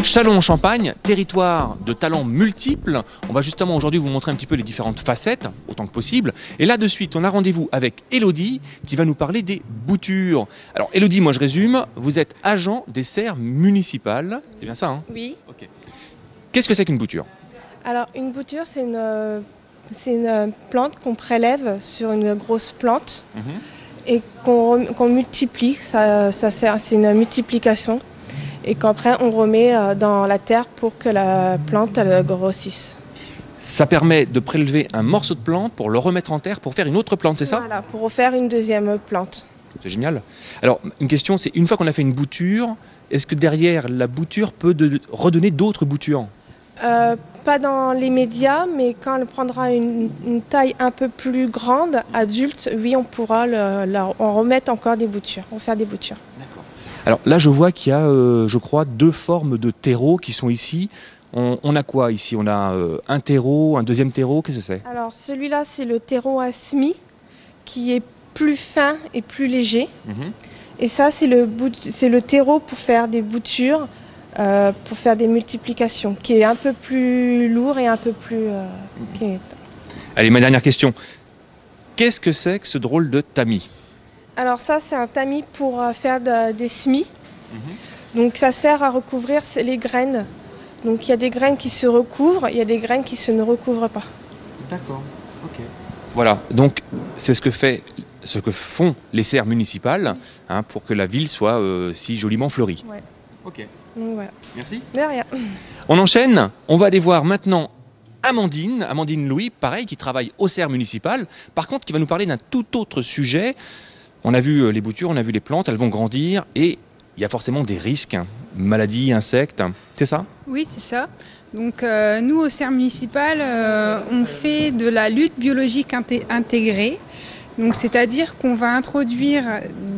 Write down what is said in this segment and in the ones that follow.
Châlons-en-Champagne, territoire de talents multiples. On va justement aujourd'hui vous montrer un petit peu les différentes facettes, autant que possible. Et là de suite, on a rendez-vous avec Élodie qui va nous parler des boutures. Alors Élodie, moi je résume, vous êtes agent des serres municipales. C'est bien ça, hein? Oui. Ok. Qu'est-ce que c'est qu'une bouture? Alors une bouture, c'est une plante qu'on prélève sur une grosse plante et qu'on multiplie. Ça sert, c'est une multiplication. Et qu'après on remet dans la terre pour que la plante elle grossisse. Ça permet de prélever un morceau de plante pour le remettre en terre pour faire une autre plante, c'est ça? Voilà, pour refaire une deuxième plante. C'est génial. Alors une question, c'est une fois qu'on a fait une bouture, est-ce que derrière la bouture peut redonner d'autres boutures? Pas dans les médias, mais quand elle prendra une taille un peu plus grande, adulte, oui, on pourra en remettre encore des boutures, en faire des boutures. Alors là, je vois qu'il y a, je crois, deux formes de terreau qui sont ici. On a quoi ici? On a un terreau, un deuxième terreau, qu'est-ce que c'est? Alors celui-là, c'est le terreau à semis, qui est plus fin et plus léger. Et ça, c'est le terreau pour faire des boutures, pour faire des multiplications, qui est un peu plus lourd et un peu plus... Allez, ma dernière question. Qu'est-ce que c'est que ce drôle de tamis? Alors ça, c'est un tamis pour faire des semis. Donc ça sert à recouvrir les graines. Donc il y a des graines qui se recouvrent, il y a des graines qui ne recouvrent pas. D'accord, ok. Voilà, donc c'est ce que font les serres municipales pour que la ville soit si joliment fleurie. Ouais. Ok. Donc voilà. Merci. De rien. On enchaîne, on va aller voir maintenant Amandine Louis, pareil, qui travaille aux serres municipales, par contre qui va nous parler d'un tout autre sujet. On a vu les boutures, on a vu les plantes, elles vont grandir et il y a forcément des risques, maladies, insectes, c'est ça? Oui, c'est ça. Donc nous, aux serres municipales, on fait de la lutte biologique intégrée. Donc c'est-à-dire qu'on va introduire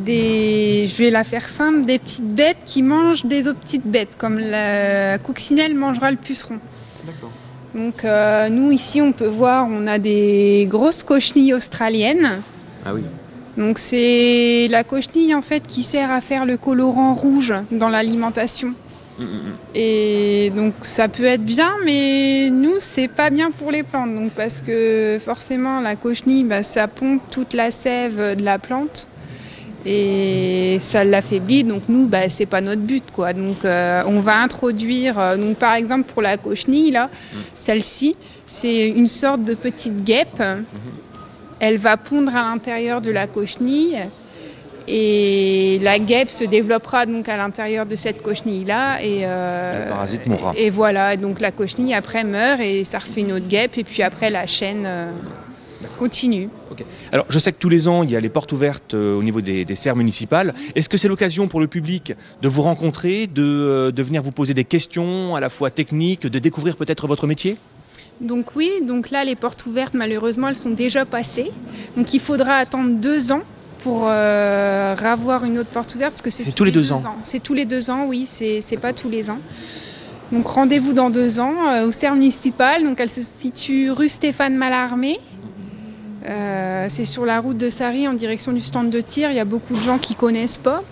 je vais la faire simple, des petites bêtes qui mangent des autres petites bêtes, comme la coccinelle mangera le puceron. D'accord. Donc nous, ici, on peut voir, on a des grosses cochenilles australiennes. Ah oui. Donc c'est la cochenille en fait qui sert à faire le colorant rouge dans l'alimentation. Et donc ça peut être bien, mais nous c'est pas bien pour les plantes. Donc parce que forcément la cochenille, ça pompe toute la sève de la plante et ça l'affaiblit. Donc nous c'est pas notre but quoi. Donc on va introduire, donc par exemple pour la cochenille là, celle-ci c'est une sorte de petite guêpe. Elle va pondre à l'intérieur de la cochenille et la guêpe se développera donc à l'intérieur de cette cochenille-là. Le parasite mourra. Et voilà, donc la cochenille après meurt et ça refait une autre guêpe et puis après la chaîne continue. Okay. Alors je sais que tous les ans il y a les portes ouvertes au niveau des serres municipales. Est-ce que c'est l'occasion pour le public de vous rencontrer, de venir vous poser des questions à la fois techniques, de découvrir peut-être votre métier? Donc oui, donc là les portes ouvertes malheureusement elles sont déjà passées. Donc il faudra attendre 2 ans pour avoir une autre porte ouverte parce que c'est tous les 2 ans. C'est tous les 2 ans, oui, c'est pas tous les ans. Donc rendez-vous dans 2 ans aux serres municipales. Donc elle se situe rue Stéphane Mallarmé. C'est sur la route de Sarry en direction du stand de tir. Il y a beaucoup de gens qui connaissent pas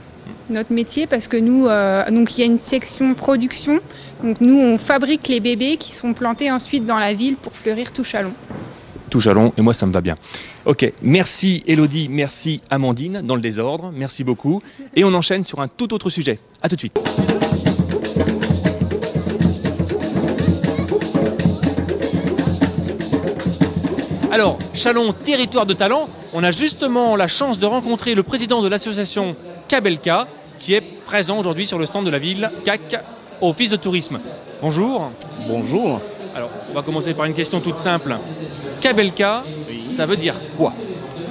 notre métier parce que nous, donc il y a une section production. Donc nous, on fabrique les bébés qui sont plantés ensuite dans la ville pour fleurir tout Châlons. Tout Châlons, et moi ça me va bien. Ok, merci Élodie, merci Amandine, dans le désordre, merci beaucoup. Et on enchaîne sur un tout autre sujet. A tout de suite. Alors, Châlons, territoire de talent, on a justement la chance de rencontrer le président de l'association Cabelka, qui est présent aujourd'hui sur le stand de la ville, CAC, Office de tourisme. Bonjour. Bonjour. Alors, on va commencer par une question toute simple. Cabelka, ça veut dire quoi?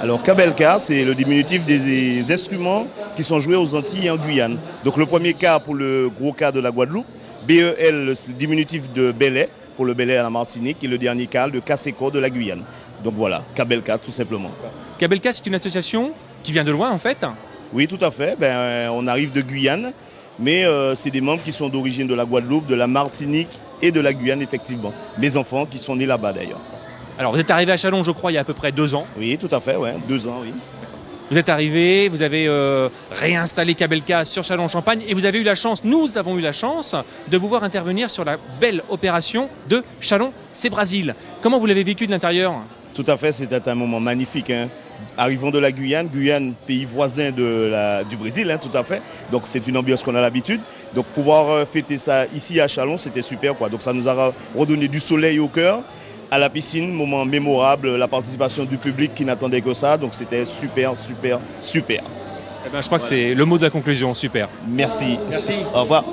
Alors, Cabelka, c'est le diminutif des instruments qui sont joués aux Antilles et en Guyane. Donc, le premier cas pour le gros cas de la Guadeloupe, BEL, le diminutif de Belay, pour le Belay à la Martinique, et le dernier cas, le Caseco de la Guyane. Donc voilà, Kabelka tout simplement. Kabelka, c'est une association qui vient de loin en fait? Oui, tout à fait. On arrive de Guyane, mais c'est des membres qui sont d'origine de la Guadeloupe, de la Martinique et de la Guyane, effectivement. Mes enfants qui sont nés là-bas d'ailleurs. Alors vous êtes arrivé à Châlons, je crois, il y a à peu près 2 ans. Oui, tout à fait, ouais, 2 ans, oui. Vous êtes arrivé, vous avez réinstallé Kabelka sur Châlons-Champagne et vous avez eu la chance, nous avons eu la chance de vous voir intervenir sur la belle opération de Châlons, c'est Brésil. Comment vous l'avez vécu de l'intérieur? Tout à fait, c'était un moment magnifique. Hein. Arrivons de la Guyane, pays voisin du Brésil, hein, tout à fait. Donc c'est une ambiance qu'on a l'habitude. Donc pouvoir fêter ça ici à Châlons, c'était super, quoi. Donc ça nous a redonné du soleil au cœur. À la piscine, moment mémorable, la participation du public qui n'attendait que ça. Donc c'était super, super, super. Eh ben, je crois que c'est le mot de la conclusion, super. Merci. Merci. Au revoir.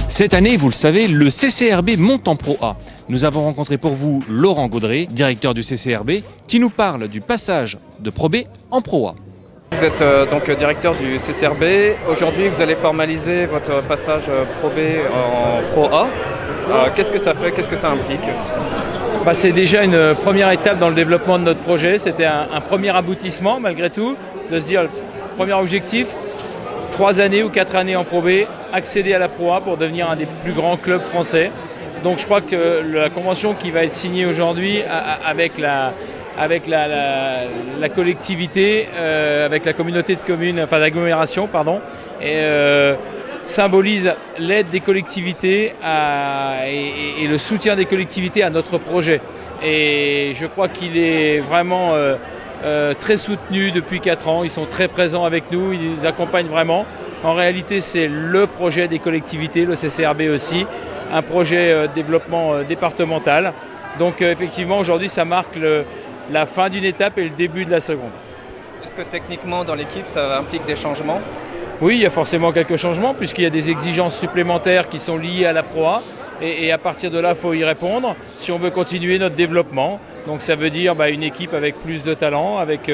Cette année, vous le savez, le CCRB monte en Pro A. Nous avons rencontré pour vous Laurent Gaudré, directeur du CCRB, qui nous parle du passage de Pro B en Pro A. Vous êtes donc directeur du CCRB. Aujourd'hui, vous allez formaliser votre passage Pro B en Pro A. Qu'est-ce que ça fait? Qu'est-ce que ça implique? C'est déjà une première étape dans le développement de notre projet. C'était un premier aboutissement malgré tout, de se dire, le premier objectif, 3 années ou 4 années en Pro B, accéder à la Pro A pour devenir un des plus grands clubs français. Donc je crois que la convention qui va être signée aujourd'hui avec la collectivité, avec la communauté de communes, enfin d'agglomération, pardon, symbolise l'aide des collectivités et le soutien des collectivités à notre projet. Et je crois qu'il est vraiment très soutenu depuis 4 ans. Ils sont très présents avec nous, ils nous accompagnent vraiment. En réalité, c'est le projet des collectivités, le CCRB aussi, un projet de développement départemental. Donc effectivement, aujourd'hui, ça marque la fin d'une étape et le début de la seconde. Est-ce que techniquement, dans l'équipe, ça implique des changements? Oui, il y a forcément quelques changements puisqu'il y a des exigences supplémentaires qui sont liées à la Pro A et à partir de là, il faut y répondre si on veut continuer notre développement. Donc ça veut dire une équipe avec plus de talent, avec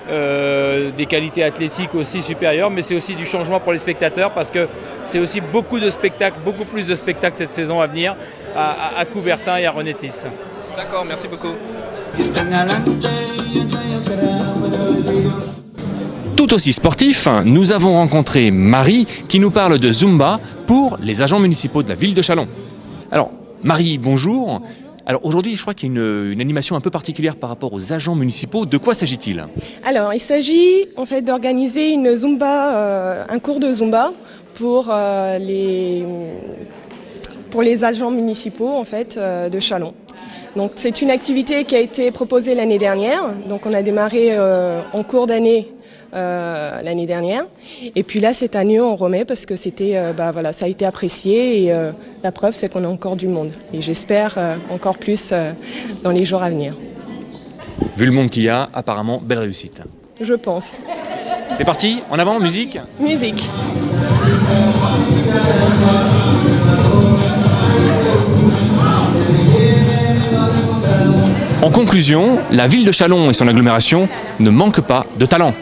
des qualités athlétiques aussi supérieures, mais c'est aussi du changement pour les spectateurs parce que c'est aussi beaucoup de spectacles, beaucoup plus de spectacles cette saison à venir à Coubertin et à Renétis. D'accord, merci beaucoup. Tout aussi sportif, nous avons rencontré Marie qui nous parle de Zumba pour les agents municipaux de la ville de Châlons. Alors Marie, bonjour. Alors aujourd'hui, je crois qu'il y a une animation un peu particulière par rapport aux agents municipaux. De quoi s'agit-il? Alors, il s'agit en fait d'organiser une Zumba, un cours de Zumba pour les agents municipaux en fait de Châlons. Donc c'est une activité qui a été proposée l'année dernière. Donc on a démarré en cours d'année l'année dernière. Et puis là, cette année, on remet parce que c'était, ça a été apprécié et la preuve, c'est qu'on a encore du monde. Et j'espère encore plus dans les jours à venir. Vu le monde qu'il y a, apparemment, belle réussite. Je pense. C'est parti, en avant, musique. Musique. En conclusion, la ville de Châlons et son agglomération ne manquent pas de talent.